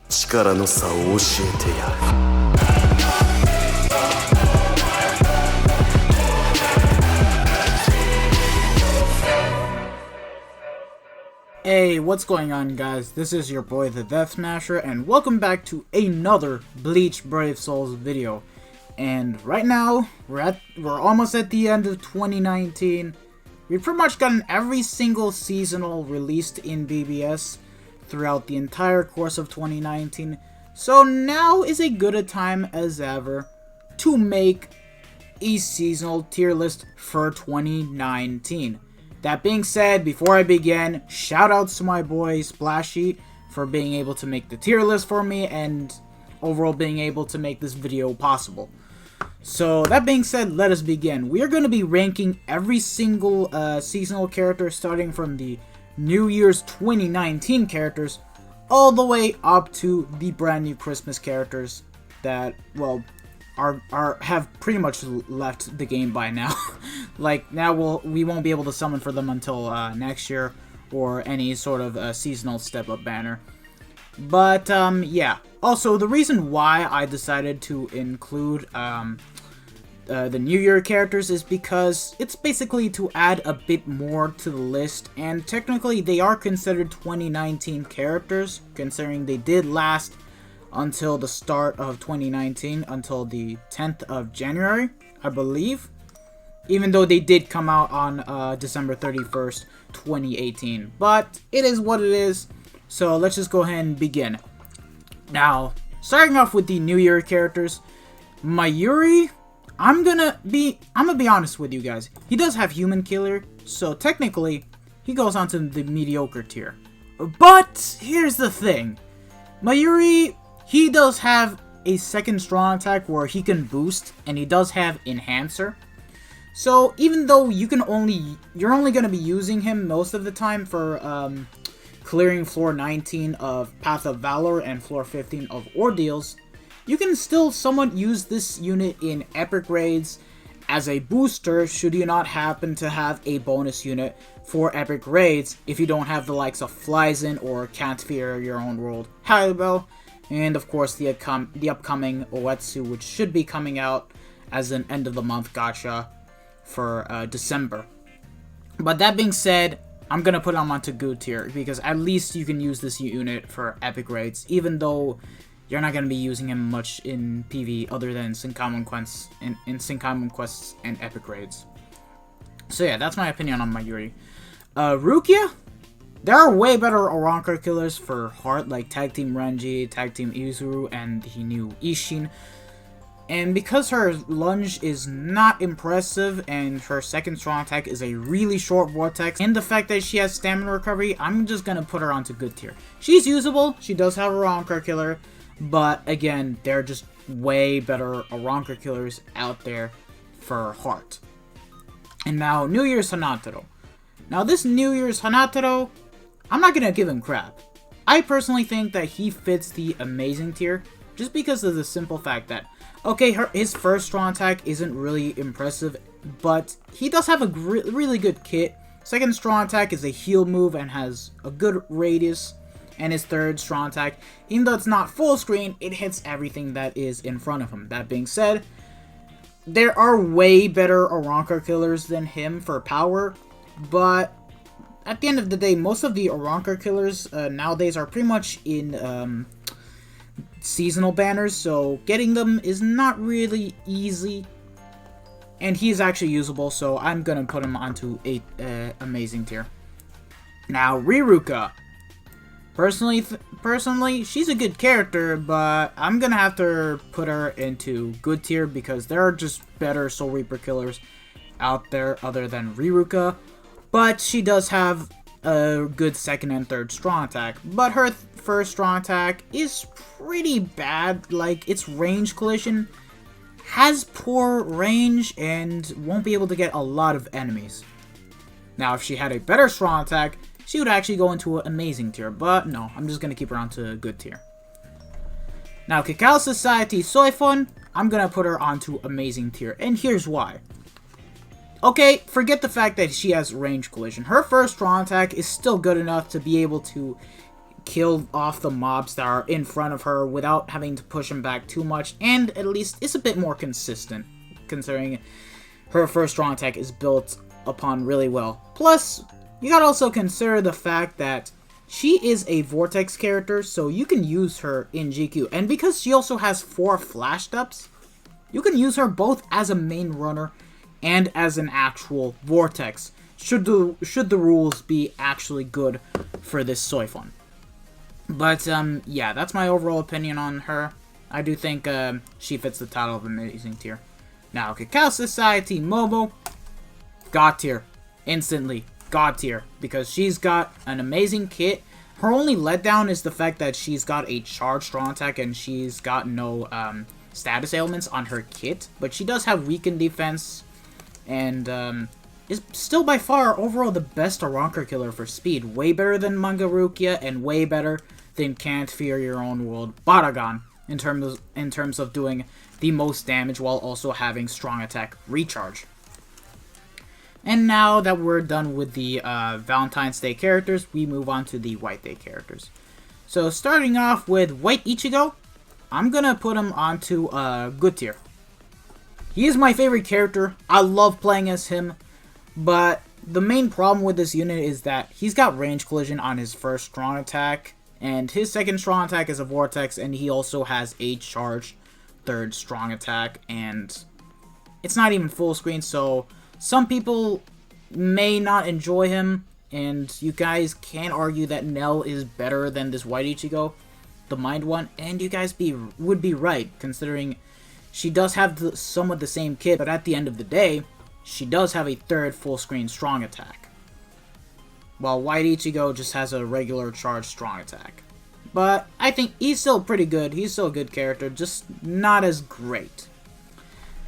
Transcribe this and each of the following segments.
力の差を教えてやる。Hey, what's going on, guys? This is your boy the Death Smasher, and welcome back to another Bleach Brave Souls video. And right now, we're almost at the end of 2019. We've pretty much gotten every single seasonal released in BBS throughout the entire course of 2019. So now is as good a time as ever to make a seasonal tier list for 2019. That being said, before I begin, shoutouts to my boy Splashy for being able to make the tier list for me and overall being able to make this video possible. So that being said, let us begin. We are going to be ranking every single seasonal character starting from the New Year's 2019 characters all the way up to the brand new Christmas characters that, well, have pretty much left the game by now. Like, now we won't be able to summon for them until next year or any sort of seasonal step-up banner. But, yeah. Also, the reason why I decided to include the New Year characters is because it's basically to add a bit more to the list, and technically they are considered 2019 characters, considering they did last until the start of 2019, until the 10th of January, I believe. Even though they did come out on December 31st, 2018. But it is what it is, so let's just go ahead and begin. Now, starting off with the New Year characters, Mayuri, I'm gonna be honest with you guys. He does have Human Killer, so technically, he goes onto the mediocre tier. But, here's the thing. Mayuri, he does have a second strong attack where he can boost, and he does have Enhancer. So even though you're only going to be using him most of the time for clearing floor 19 of Path of Valor and floor 15 of Ordeals, you can still somewhat use this unit in epic raids as a booster should you not happen to have a bonus unit for epic raids if you don't have the likes of Flyzen or Can't Fear Your Own World Halibel, and of course the upcoming Oetsu, which should be coming out as an end of the month gacha for December. But that being said, I'm gonna put him onto good tier because at least you can use this unit for epic raids, even though you're not gonna be using him much in PV other than Sync Quests and epic raids. So yeah, that's my opinion on Mayuri. Rukia, there are way better Oranka killers for Heart, like Tag Team Renji, Tag Team Izuru, and the new Ishin. And because her lunge is not impressive and her second strong attack is a really short vortex, and the fact that she has stamina recovery, I'm just gonna put her onto good tier. She's usable, she does have a Oranka killer, but again, there are just way better Oranka killers out there for Heart. And now, New Year's Hanataro. Now this New Year's Hanataro, I'm not gonna give him crap. I personally think that he fits the amazing tier, just because of the simple fact that, okay, his first strong attack isn't really impressive, but he does have a really good kit. Second strong attack is a heal move and has a good radius, and his third strong attack, even though it's not full screen, it hits everything that is in front of him. That being said, there are way better Oranka killers than him for power, but at the end of the day, most of the Oranka killers nowadays are pretty much in seasonal banners, so getting them is not really easy. And he's actually usable, so I'm gonna put him onto a amazing tier. Now, Riruka. Personally, she's a good character, but I'm gonna have to put her into good tier because there are just better Soul Reaper killers out there other than Riruka. But she does have a good second and third strong attack. But her first strong attack is pretty bad. Like, its range collision has poor range and won't be able to get a lot of enemies. Now, if she had a better strong attack, she would actually go into an amazing tier, but no, I'm just going to keep her onto a good tier. Now, Cacao Society Soifun, I'm going to put her onto amazing tier, and here's why. Okay, forget the fact that she has range collision. Her first strong attack is still good enough to be able to kill off the mobs that are in front of her without having to push them back too much, and at least it's a bit more consistent, considering her first strong attack is built upon really well. Plus, you gotta also consider the fact that she is a Vortex character, so you can use her in GQ. And because she also has 4 flash steps, you can use her both as a main runner and as an actual Vortex, should the rules be actually good for this Soifon. But, yeah, that's my overall opinion on her. I do think she fits the title of Amazing Tier. Now, Cacao Society Mobile, God tier. Instantly, God tier. Because she's got an amazing kit. Her only letdown is the fact that she's got a charged strong attack and she's got no status ailments on her kit. But she does have weakened defense and is still by far overall the best Aranker killer for speed. Way better than Mangarukia and way better than Can't Fear Your Own World Baragon in terms of doing the most damage while also having strong attack recharge. And now that we're done with the Valentine's Day characters, we move on to the White Day characters. So starting off with White Ichigo, I'm gonna put him onto good tier. He is my favorite character. I love playing as him, but the main problem with this unit is that he's got range collision on his first strong attack, and his second strong attack is a Vortex, and he also has a charged third strong attack, and it's not even full screen, so some people may not enjoy him, and you guys can argue that Nell is better than this White Ichigo, the Mind one, and you guys would be right, considering she does have some of the same kit, but at the end of the day, she does have a third full screen strong attack, while White Ichigo just has a regular charged strong attack. But I think he's still pretty good. He's still a good character, just not as great.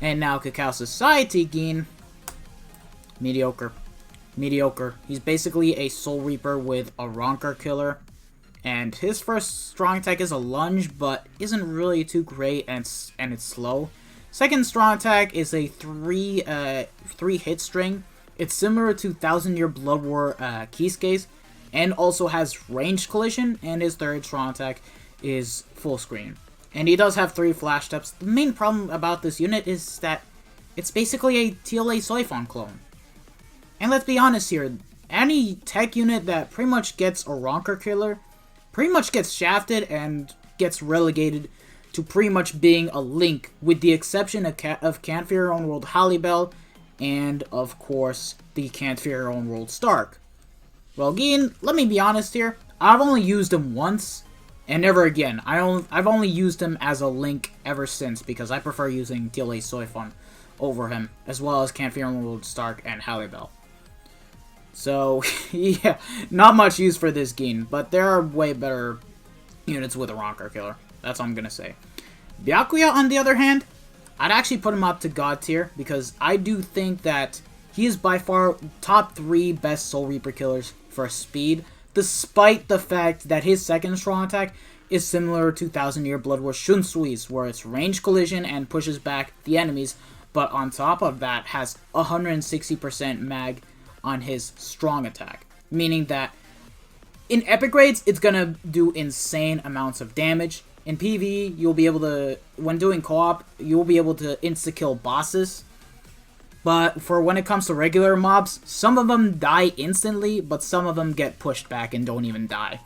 And now Cacao Society Gin, mediocre. Mediocre. He's basically a Soul Reaper with a Ronker killer. And his first strong attack is a lunge, but isn't really too great, and it's slow. Second strong attack is a three hit string. It's similar to 1000 Year Blood War Kisuke's, and also has range collision, and his third strong attack is full screen. And he does have 3 flash steps. The main problem about this unit is that it's basically a TLA Soifon clone. And let's be honest here, any tech unit that pretty much gets a Ronker killer pretty much gets shafted and gets relegated to pretty much being a Link, with the exception of Can't Fear Your Own World Hallibell, and of course the Can't Fear Your Own World Stark. Well, Gin, let me be honest here, I've only used him once, and never again. I've only used him as a Link ever since, because I prefer using TLA Soifon over him, as well as Can't Fear Your Own World Stark and Hallibell. So, yeah, not much use for this Gin, but there are way better units with a Ronker killer. That's all I'm gonna say. Byakuya, on the other hand, I'd actually put him up to God tier, because I do think that he is by far top 3 best Soul Reaper killers for speed, despite the fact that his second strong attack is similar to 1000 Year Blood War Shunsui's, where it's range collision and pushes back the enemies, but on top of that has 160% mag on his strong attack, meaning that in epic grades, it's gonna do insane amounts of damage. In PvE, you'll be able to, when doing co-op, you'll be able to insta-kill bosses. But for when it comes to regular mobs, some of them die instantly, but some of them get pushed back and don't even die.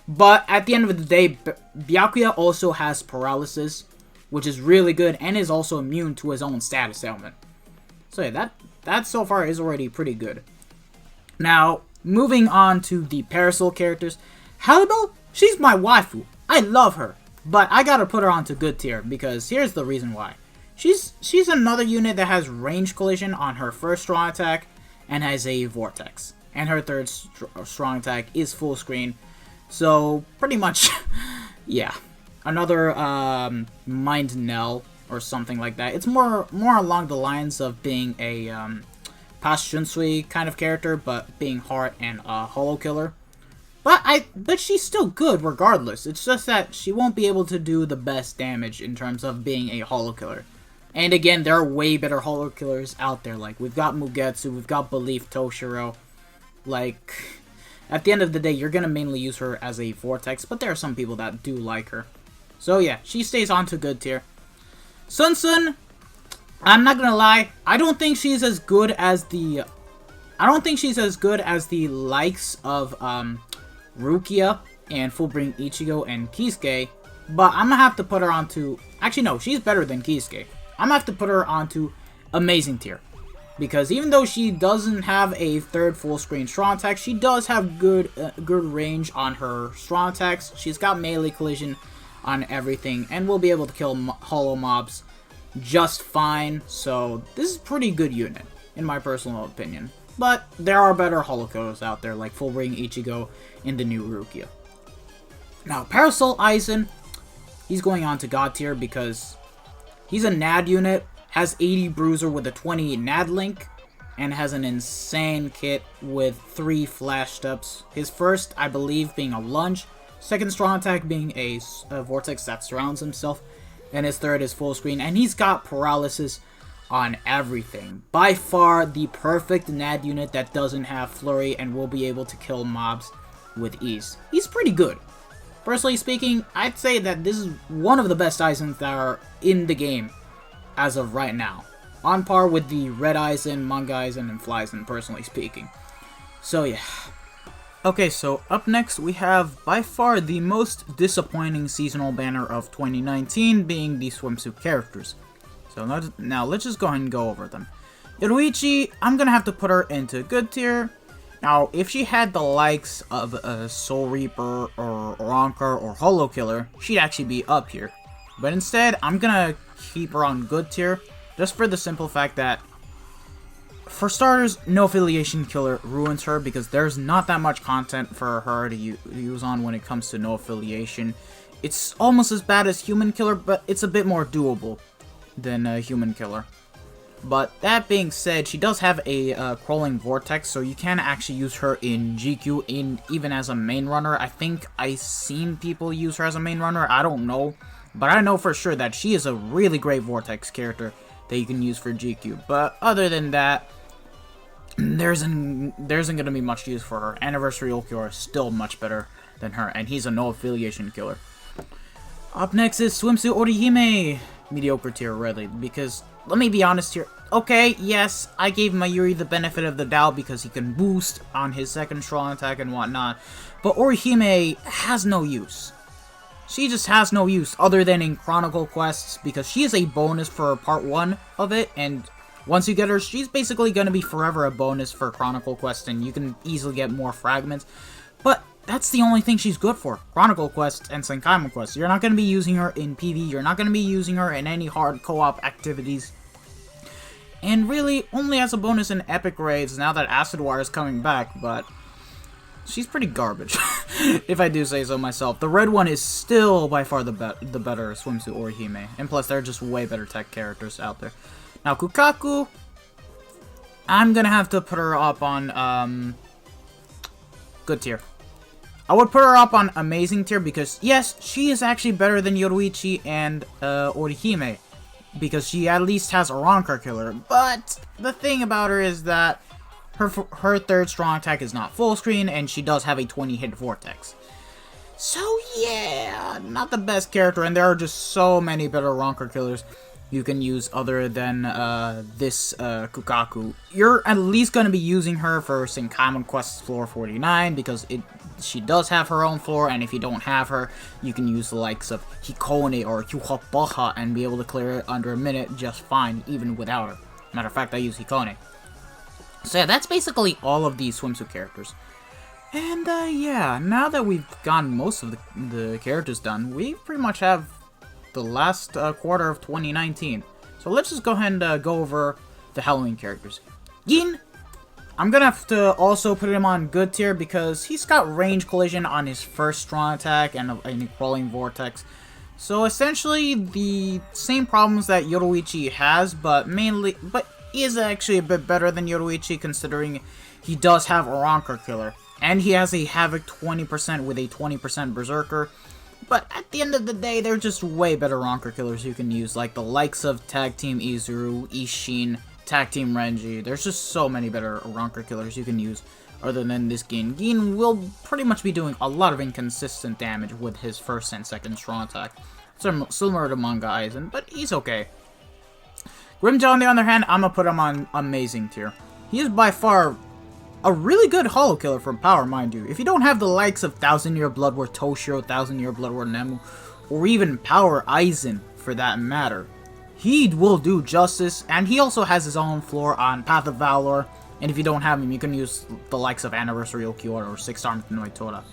But at the end of the day, Byakuya also has paralysis, which is really good, and is also immune to his own status ailment. So yeah, that so far is already pretty good. Now, moving on to the Parasol characters. Hallibell, she's my waifu. I love her. But I gotta put her onto good tier, because here's the reason why. She's another unit that has range collision on her first strong attack, and has a Vortex. And her third strong attack is full screen. So, pretty much, yeah. Another Mind Nell, or something like that. It's more along the lines of being a past Shunsui kind of character, but being Heart and a Hollow Killer. But she's still good regardless. It's just that she won't be able to do the best damage in terms of being a Hollow Killer. And again, there are way better Hollow Killers out there. Like, we've got Mugetsu, we've got Belief Toshiro. Like, at the end of the day, you're going to mainly use her as a Vortex, but there are some people that do like her. So yeah, she stays on to good tier. Sun Sun, I'm not going to lie, I don't think she's as good as the... likes of Rukia and Fullbring Ichigo and Kisuke, but I'm going to have to put her onto... Actually, no, she's better than Kisuke. I'm going to have to put her onto amazing tier. Because even though she doesn't have a third full screen strong attack, she does have good range on her strong attacks. She's got melee collision on everything, and will be able to kill hollow mobs just fine. So this is a pretty good unit, in my personal opinion. But there are better holocos out there, like Fullbring Ichigo in the new Rukia. Now, Parasol Aizen, he's going on to God tier because he's a NAD unit, has 80 Bruiser with a 20 NAD link, and has an insane kit with 3 flash steps. His first, I believe, being a lunge, second strong attack being a vortex that surrounds himself, and his third is full screen, and he's got paralysis on everything. By far the perfect NAD unit that doesn't have flurry and will be able to kill mobs with ease. He's pretty good. Personally speaking, I'd say that this is one of the best Aizens that are in the game as of right now. On par with the Red Aizen, Manga Aizen, and Fly Aizen, personally speaking. So yeah. Okay, so up next we have by far the most disappointing seasonal banner of 2019 being the Swimsuit characters. So now let's just go ahead and go over them. Yoruichi, I'm gonna have to put her into good tier. Now, if she had the likes of Soul Reaper or Ronker or Holo Killer, she'd actually be up here. But instead, I'm gonna keep her on good tier, just for the simple fact that, for starters, no affiliation killer ruins her, because there's not that much content for her to use on when it comes to no affiliation. It's almost as bad as human killer, but it's a bit more doable than human killer. But that being said, she does have a crawling vortex, so you can actually use her in GQ, even as a main runner. I think I've seen people use her as a main runner, I don't know. But I know for sure that she is a really great vortex character that you can use for GQ. But other than that, there isn't going to be much use for her. Anniversary Ulquiorra is still much better than her, and he's a no affiliation killer. Up next is Swimsuit Orihime. Mediocre tier, really, because, let me be honest here. Okay, yes, I gave Mayuri the benefit of the doubt because he can boost on his second strong attack and whatnot, but Orihime has no use. She just has no use other than in Chronicle quests, because she is a bonus for part 1 of it, and once you get her, she's basically going to be forever a bonus for Chronicle quests, and you can easily get more fragments. But that's the only thing she's good for, Chronicle quests and Senkaimon quests. You're not going to be using her in PV, you're not going to be using her in any hard co-op activities. And really, only as a bonus in epic raids now that Acid Wire is coming back, but she's pretty garbage, if I do say so myself. The red one is still by far the better Swimsuit Orihime, and plus there are just way better tech characters out there. Now Kukaku, I'm gonna have to put her up on good tier. I would put her up on amazing tier because yes, she is actually better than Yoruichi and Orihime, because she at least has a Ronker killer. But the thing about her is that her third strong attack is not full screen, and she does have a 20 hit vortex. So yeah, not the best character, and there are just so many better Ronker killers you can use other than this Kukaku. You're at least going to be using her for Senkaimon Quest Floor 49, because she does have her own floor, and if you don't have her, you can use the likes of Hikone or Hyuhabaha and be able to clear it under a minute just fine, even without her. Matter of fact, I use Hikone. So yeah, that's basically all of these swimsuit characters. And yeah, now that we've gotten most of the characters done, we pretty much have the last quarter of 2019. So let's just go ahead and go over the Halloween characters. Yin, I'm gonna have to also put him on good tier because he's got range collision on his first strong attack and a crawling vortex. So essentially the same problems that Yoruichi has, but he is actually a bit better than Yoruichi considering he does have a Ronker killer. And he has a Havoc 20% with a 20% Berserker. But at the end of the day, they're just way better Ronker killers you can use, like the likes of Tag Team Izuru, Ishin, Tag Team Renji. There's just so many better Ronker killers you can use other than this Gin. Gin will pretty much be doing a lot of inconsistent damage with his first and second strong attack. Similar to Manga Aizen, but he's okay. Grimmjow, on the other hand, I'm gonna put him on amazing tier. He is by far a really good Hollow Killer from power, mind you. If you don't have the likes of 1000-Year Blood War Toshiro, 1000-Year Blood War Nemu, or even Power Aizen for that matter, he will do justice, and he also has his own floor on Path of Valor, and if you don't have him, you can use the likes of Anniversary Okiura or 6-Armed Noitora.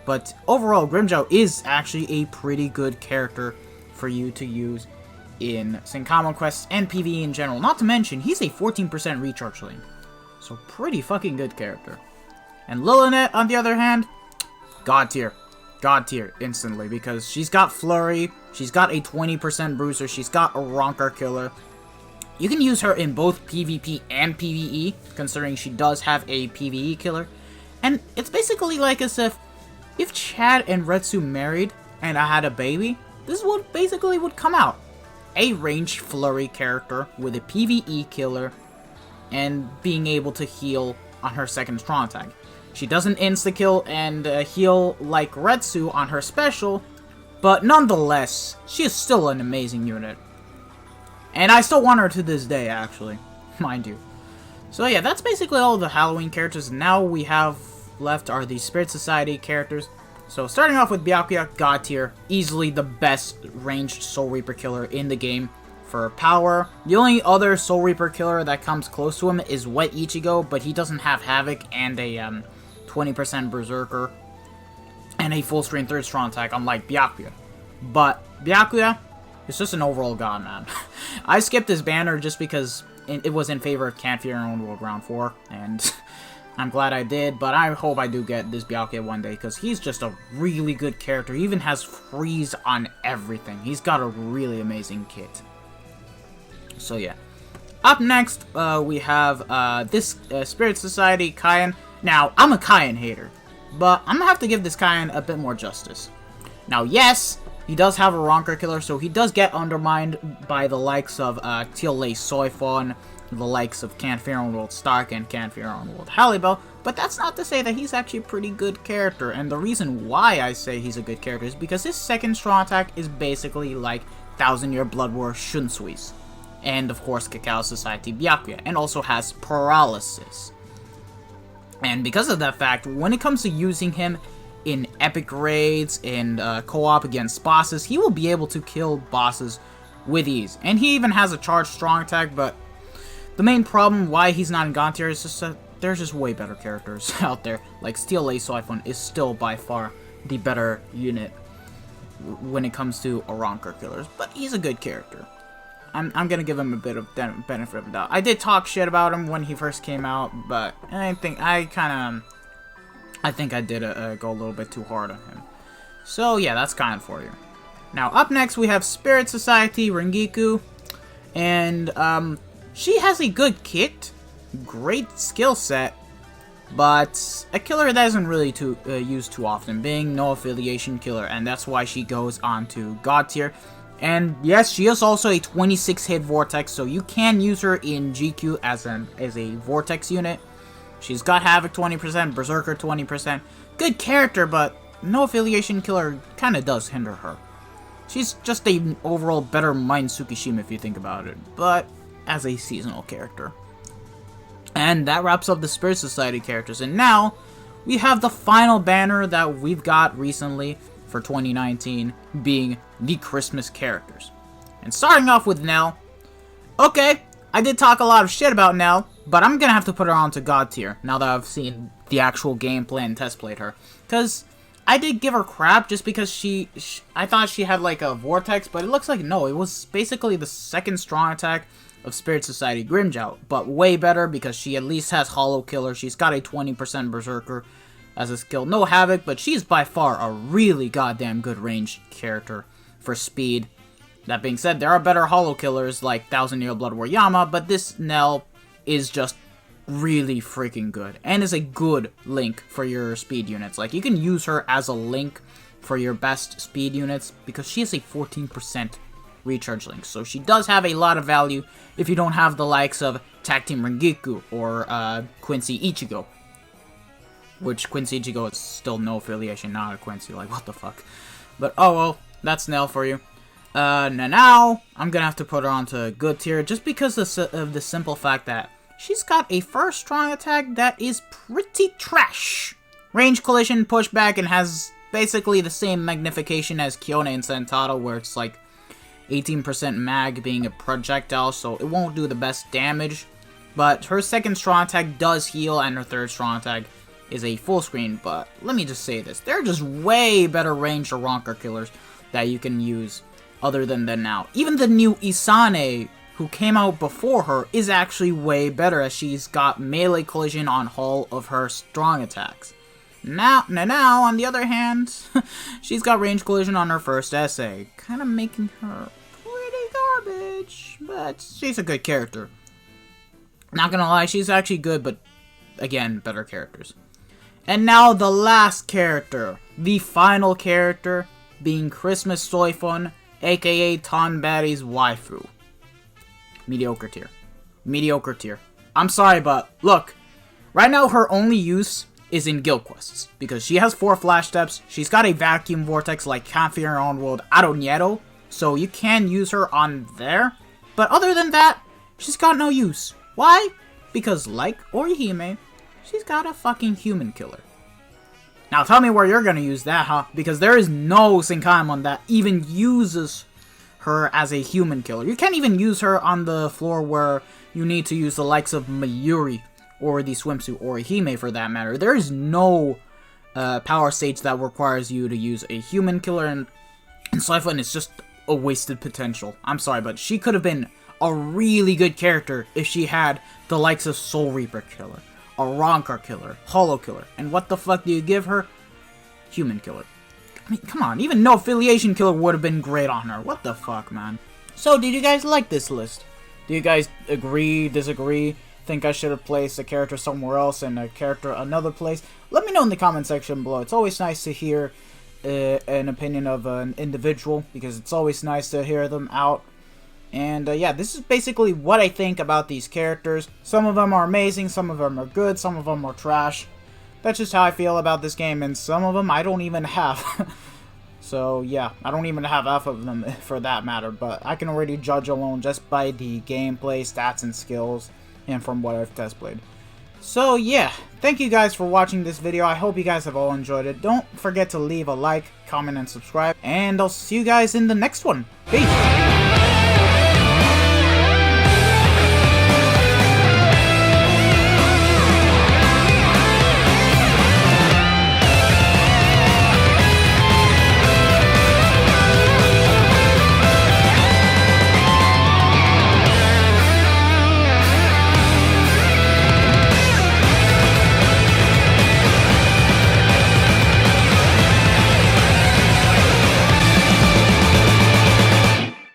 But overall, Grimmjow is actually a pretty good character for you to use in Senkamen quests and PvE in general. Not to mention, he's a 14% recharge link. So pretty fucking good character. And Lilith, on the other hand, God tier. God tier instantly, because she's got Flurry, she's got a 20% bruiser, she's got a Ronker Killer. You can use her in both PvP and PvE, considering she does have a PvE killer. And it's basically like as if Chad and Retsu married and I had a baby, this is what basically would come out. A ranged Flurry character with a PvE killer and being able to heal on her second strong attack. She doesn't insta-kill and heal like Retsu on her special, but nonetheless, she is still an amazing unit. And I still want her to this day, actually, mind you. So yeah, that's basically all the Halloween characters. Now we have left are the Spirit Society characters. So starting off with Byakuya, God tier, easily the best ranged Soul Reaper killer in the game for power. The only other Soul Reaper killer that comes close to him is Wet Ichigo, but he doesn't have Havoc and a 20% Berserker and a full screen third strong attack, unlike Byakuya. But Byakuya is just an overall god, man. I skipped his banner just because it was in favor of Can't Fear in World Round 4, and I'm glad I did, but I hope I do get this Byakuya one day, because he's just a really good character. He even has freeze on everything. He's got a really amazing kit. So yeah. Up next, we have this Spirit Society Kaien. Now, I'm a Kaien hater, but I'm gonna have to give this Kaien a bit more justice. Now, yes, he does have a Ronker Killer, so he does get undermined by the likes of Teal Soifon, the likes of Can't Fear on World Stark and Can't Fear on World Hallibel, but that's not to say that he's actually a pretty good character, and the reason why I say he's a good character is because his second strong attack is basically like 1000-Year Blood War Shunsui's, and of course Cacao Society Byakuya, and also has Paralysis. And because of that fact, when it comes to using him in epic raids and co-op against bosses, he will be able to kill bosses with ease. And he even has a charged strong attack, but the main problem why he's not in God tier is just that there's just way better characters out there. Like Steel Ace Soifon is still by far the better unit when it comes to Ronker killers, but he's a good character. I'm gonna give him a bit of benefit of the doubt. I did talk shit about him when he first came out, but I think I did go a little bit too hard on him. So yeah, that's kind for you. Now up next we have Spirit Society Rengiku, and she has a good kit, great skill set, but a killer that isn't really used too often, being no affiliation killer, and that's why she goes on to God tier. And yes, she is also a 26-hit Vortex, so you can use her in GQ as a Vortex unit. She's got Havoc 20%, Berserker 20%. Good character, but no affiliation killer kind of does hinder her. She's just an overall better Mind Tsukishima if you think about it, but as a seasonal character. And that wraps up the Spirit Society characters, and now we have the final banner that we've got recently for 2019, being the Christmas characters. And starting off with Nell. Okay, I did talk a lot of shit about Nell, but I'm gonna have to put her onto God tier now that I've seen the actual gameplay and test played her. Because I did give her crap just because I thought she had like a Vortex, but it looks like no, it was basically the second strong attack of Spirit Society Grimmjow, but way better because she at least has Hollow Killer. She's got a 20% Berserker as a skill. No Havoc, but she's by far a really goddamn good ranged character for speed. That being said, there are better Hollow Killers like 1000-Year Blood War Yama, but this Nell is just really freaking good and is a good link for your speed units. Like, you can use her as a link for your best speed units because she is a 14% recharge link. So she does have a lot of value if you don't have the likes of Tag Team Rengiku or Quincy Ichigo. which Quincy Ichigo is still no affiliation, not a Quincy, like, what the fuck. But, oh well, that's Nell for you. Now, I'm gonna have to put her onto a good tier, just because of the simple fact that she's got a first strong attack that is pretty trash. Range collision, pushback, and has basically the same magnification as Kyone and Sentato, where it's like 18% mag being a projectile, so it won't do the best damage. But her second strong attack does heal, and her third strong attack is a full screen. But let me just say this, there are just way better ranged Ronker killers that you can use other than now. Even the new Isane, who came out before her, is actually way better, as she's got melee collision on all of her strong attacks. Now, on the other hand, she's got range collision on her first essay, kind of making her pretty garbage, but she's a good character. Not gonna lie, she's actually good, but again, better characters. And now the last character, the final character, being Christmas Soy Fun, aka Tonbaddy's waifu. Mediocre tier. Mediocre tier. I'm sorry, but look, right now her only use is in guild quests, because she has 4 flash steps, she's got a vacuum vortex like Campfire on World Aronieto, so you can use her on there, but other than that, she's got no use. Why? Because like Orihime, she's got a fucking human killer. Now tell me where you're gonna use that, huh? Because there is no Senkaimon that even uses her as a human killer. You can't even use her on the floor where you need to use the likes of Mayuri or the Swimsuit Orihime for that matter. There is no power stage that requires you to use a human killer, and Soifun is just a wasted potential. I'm sorry, but she could have been a really good character if she had the likes of Soul Reaper killer, a Ronker killer, Hollow killer, and what the fuck do you give her? Human killer. I mean, come on, even no affiliation killer would have been great on her. What the fuck, man? So, did you guys like this list? Do you guys agree, disagree, think I should have placed a character somewhere else and a character another place? Let me know in the comment section below. It's always nice to hear an opinion of an individual, because it's always nice to hear them out. And yeah, this is basically what I think about these characters. Some of them are amazing, some of them are good, some of them are trash. That's just how I feel about this game, and some of them I don't even have. So yeah, I don't even have half of them for that matter, but I can already judge alone just by the gameplay, stats, and skills, and from what I've test played. So yeah, thank you guys for watching this video. I hope you guys have all enjoyed it. Don't forget to leave a like, comment, and subscribe, and I'll see you guys in the next one. Peace!